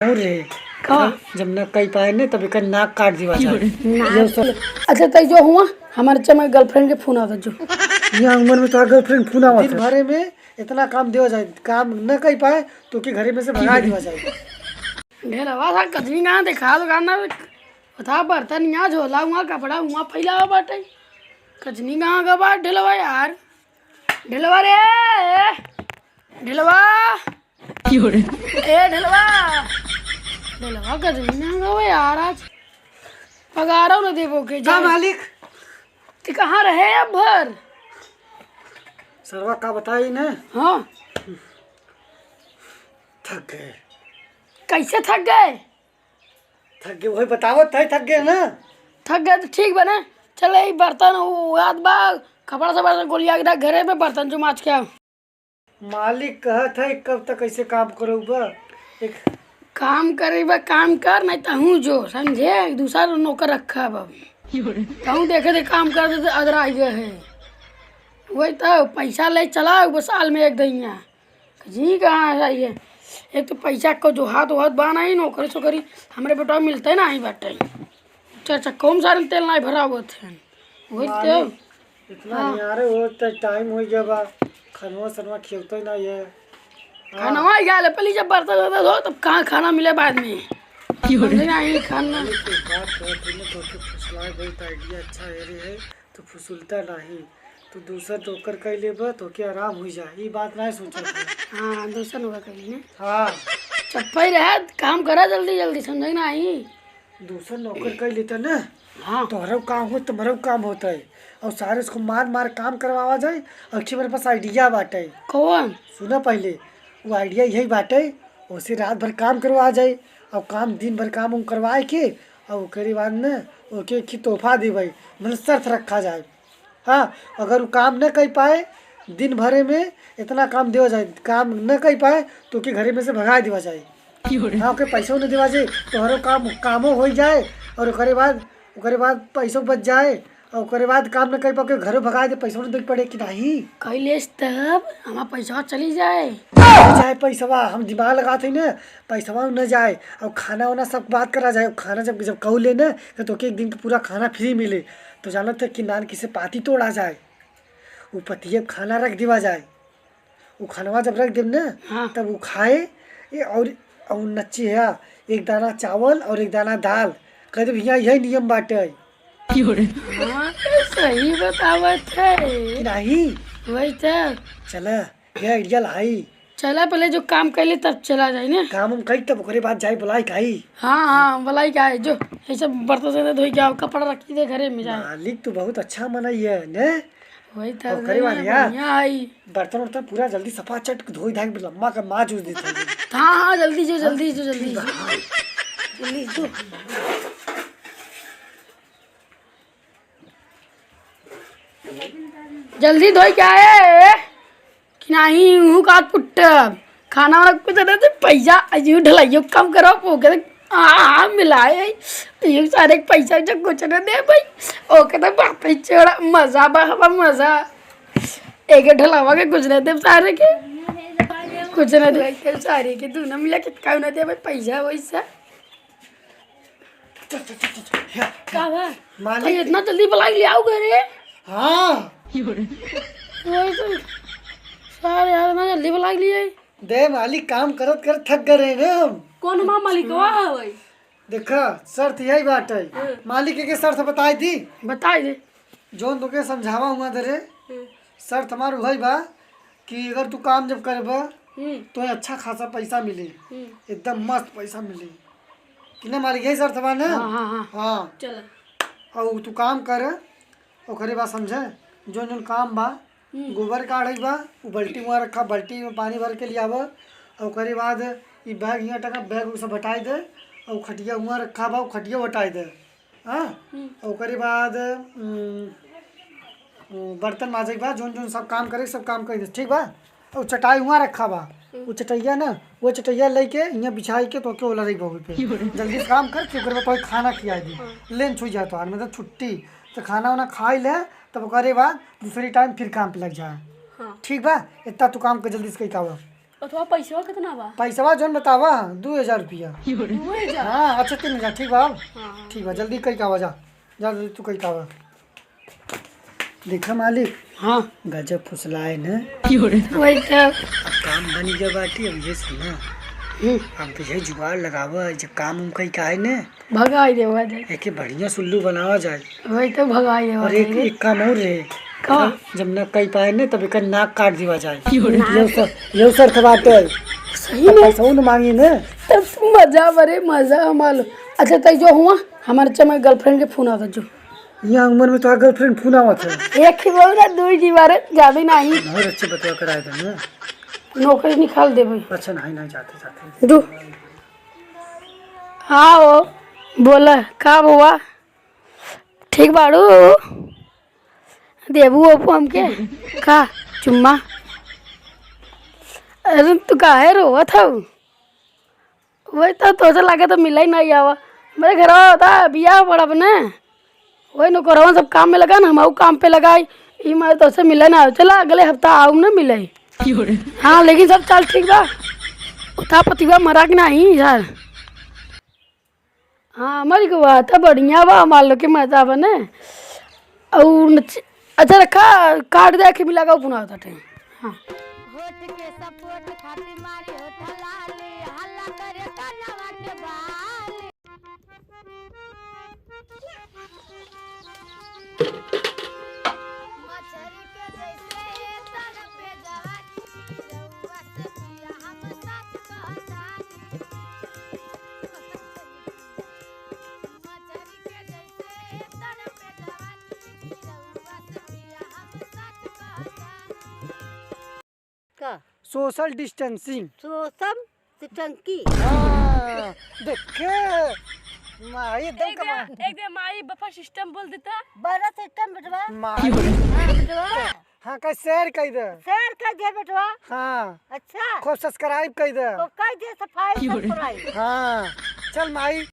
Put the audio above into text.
रे जब न कही पाए ने तब कर नाक काट दिवा अच्छा तई जो हुआ हमारे चमे गर्लफ्रेंड के फोन आता जो यहाँ उम्र में तो गर्लफ्रेंड फोन आवा दिन भरे में इतना काम दिया जाए काम न कही पाए तो के घरे में से भगा दिवा जाए ढेर आवाज आ कजनी ना दिखा दुकान बता बर्तन यहाँ झोला हुआ कपड़ा हुआ फैला हुआ बाटे कजनी कहाँ का बात ढिलवा यार ढिलवा रे ढिलवा ए ढिलवा ढिलवा कजनी ना गवा यार आज पगार न देवो के जा मालिक ते कहाँ रहे अब भर सरवा का बताई ने हाँ थक गए कैसे थक गए वही बताओ थक गए ना थक गए तो ठीक बने चले ये बर्तन याद बा कपड़ा सब बर्तन गोलिया के घरे में बर्तन जो माच के मालिक कहत है कब तक ऐसे काम करो एक काम करे बा काम कर नहीं तो हूँ जो समझे दूसरा नौकर रखा अब कहूँ देखे थे काम कर देते अदरा गए है वही तो पैसा ले चला बस साल में एक दैया जी कहाँ है एक तो पैसा को जो हाथ बाना ही नौकरी सोकरी हमारे बेटा मिलते ना ही बाटे चाचा कौन सारे तेल नहीं भरा हुआ थे वही तो इतना नहीं आ रहे वो तो टाइम हो गया बा खाना सनवा खिलता ही नहीं है खाना वहाँ गया पहले जब बर्तन होता हो तब कहाँ खाना मिले बाद में नहीं खाना आइडिया अच्छा है तो फुसुलता नहीं तो दूसरा नौकर कह लेबा तो के आराम हो जाए ये बात नहीं सोचा हाँ दूसरा नौकर कर ली हाँ चप्पा ही रहे काम करा जल्दी जल्दी समझे ना आई दूसरा नौकर कह लेता ना हाँ तोहरा काम हो तुम्हारा काम होता है और सारे उसको मार मार काम करवावा जाए। अच्छी मेरे पास आइडिया बाटे कौन सुना पहले वो आइडिया यही बाटे उसे रात भर काम करवा जाए और काम दिन भर काम उम करवाए के और ओकरे बाद न ओके की तोहफा देवे मतलब शर्त रखा जाए। हाँ अगर वो काम न कर पाए दिन भरे में इतना काम दिया जाए काम न कर पाए तो के घरे में से भगा दिया जाए। हाँ ओके पैसा न दिवा जाए तोहरो कामों हो जाए और ओकरे बाद पैसों बच जाए और ओकरे बाद काम न कर पाओ घर भगा दे पैसा न दे पड़े कि नहीं कैलेश तब हमारा पैसा चली जाए पैसा हम दिमाग लगाते हैं ना पैसा न जाए और खाना वाना सब बात करा जाए खाना जब कहू ले ना तो एक दिन का पूरा खाना फ्री मिले तो जाना था कि नान किसे पाती तोड़ा जाए वो पतिये खाना रख दिवा जाए वो खानवा जब रख दे ना हाँ। तब वो खाए और नच्ची है एक दाना चावल और एक दाना दाल कह दे भैया यही नियम बाटे हाँ, सही बतावत है नहीं वही तो चला ये आइडिया लाई चला पहले जो काम कर ले तब चला जाए ना काम हम कही तब ओकरे बाद जाए बुलाई खाई हाँ हाँ भलाई क्या है जो ये सब बर्तन से धोई क्या कपड़ा रखी दे घरे में जाए मालिक तो बहुत अच्छा मनाई है ने वही तो करे वाली यार बढ़िया आई बर्तन वर्तन पूरा जल्दी सफा चट धोई धाई लम्मा का माज उस देता है। हाँ हाँ जल्दी जो जल्दी जो जल्दी जल्दी जो जल्दी धोई क्या है कि नहीं हूँ का पुट्ट खाना वाला कुछ दे पैसा अजी ढलाइयो कम करो पोके हाँ मिलाए ये सारे पैसा जो कुछ न दे भाई ओके तो बात ही चढ़ा मजा बा मजा एक ढलावा के कुछ न दे सारे के कुछ न दे सारे के तू न मिला कितना न दे भाई पैसा वैसा क्या बात इतना जल्दी बुलाई ले आओ घरे हाँ वही तो सारे यार ना जल्दी बुलाई लिए दे मालिक काम करत कर थक गए ना हम कौन माँ मालिक भाई देखा शर्त यही बात है मालिक के शर्त बताई दी बताई दे जो तुके समझावा हुआ दरे शर्त हमार वही बा कि अगर तू काम जब करबा तो अच्छा खासा पैसा मिले एकदम मस्त पैसा मिले कि ना मालिक यही शर्त बा ना हाँ चल और तू काम कर ओकरे बाद समझे जो काम बा गोबर काढ़ी बा वो बाल्टी वहाँ रखा बाल्टी में पानी भर के लियावा और ओकरे बाद ये बैग यहाँ टका बैग सब हटाई दे और खटिया वहाँ रखा बा खटिया हटाई दे हाँ ओकरे बाद बर्तन माजे बा जोन सब काम करे सब काम कर दे ठीक बा और चटाई वहाँ रखा बा वो चटैया ना वो चटैया लेके यहाँ बिछाई के तो ओला रही बहु पे जल्दी से काम कर फिर तो खाना खिया दी लेन छुई जाता है मतलब छुट्टी तो खाना वाना खा ले तब ओकरे बाद दूसरी टाइम फिर काम पे लग जाए ठीक बा इतना तू काम कर जल्दी से कही का अथवा पैसा कितना बा? पैसा जोन बतावा 2000 रुपया। 2000? हाँ अच्छा 3000 ठीक बा। हाँ। ठीक बा जल्दी कई कावा जा जल्दी तू कई कावा। देखा मालिक हाँ गजब फुसलाए न। वही तो। अब काम बनी गया बाटी। अब ये सुना अब ये जुगाड़ लगावा जो काम कई का है न भगाई देवा जाए। एक बढ़िया सुल्लू बनावा जाए। वही तो भगाई देवा और एक काम और रहे का? जब न कई पाए न तब एक नाक काट दिया जाए। ये शर्त बाटे। सही में पैसा न मांगी न तब मजा बरे मजा मालूम। अच्छा तय जो हुआ हमारे चमा गर्लफ्रेंड के फोन आता जो यहाँ उम्र में तो गर्लफ्रेंड फोन आवत है। एक ही बोल रहा 2 जी बार ज्यादा नहीं। बहुत अच्छे बतवा कराए थे न। नौकरी निकाल दे भाई। अच्छा नहीं जाते जाते दो। हाँ वो बोला का हुआ ठीक बाड़ू देबू ओपो हमके का चुम्मा। अरे तू काहे रोवा था? वही तो से लगे तो मिला ही नहीं आवा। मेरे घर होता बिया पड़ा अपने वही नौकरवा सब काम में लगा ना हम काम पे लगाई। ये मैं तो से मिला ना चला अगले हफ्ता आऊँ ना मिले। हाँ लेकिन सब चल ठीक बा। उता पतिवा मरा कि नहीं यार? हाँ हमारी को बात है बढ़िया बा मान लो कि मजा बने। और अच्छा रखा काट दे के मिला पुनः होता टाइम। हाँ होठ के सपोर्ट खातिर मारी होठ लाली हल्ला करे कनवा के बाली। मछरी के जैसे तन पे जवानी रउआ से पिया हम सच कहतानी। मछरी के जैसे तन पे जवानी रउआ से पिया हम सच कहतानी। का सोशल डिस्टेंसिंग। सोसम टंकी हाँ देखे माई एकदम कमाल। एक दिन माई बफा सिस्टम बोल देता। बड़ा सिस्टम बेटवा। माई बेटवा हाँ का शेयर कर दे। शेयर कर दे बेटवा। हाँ अच्छा खूब सब्सक्राइब कर दे। तो कर दे सफाई सब्सक्राइब। हाँ चल माई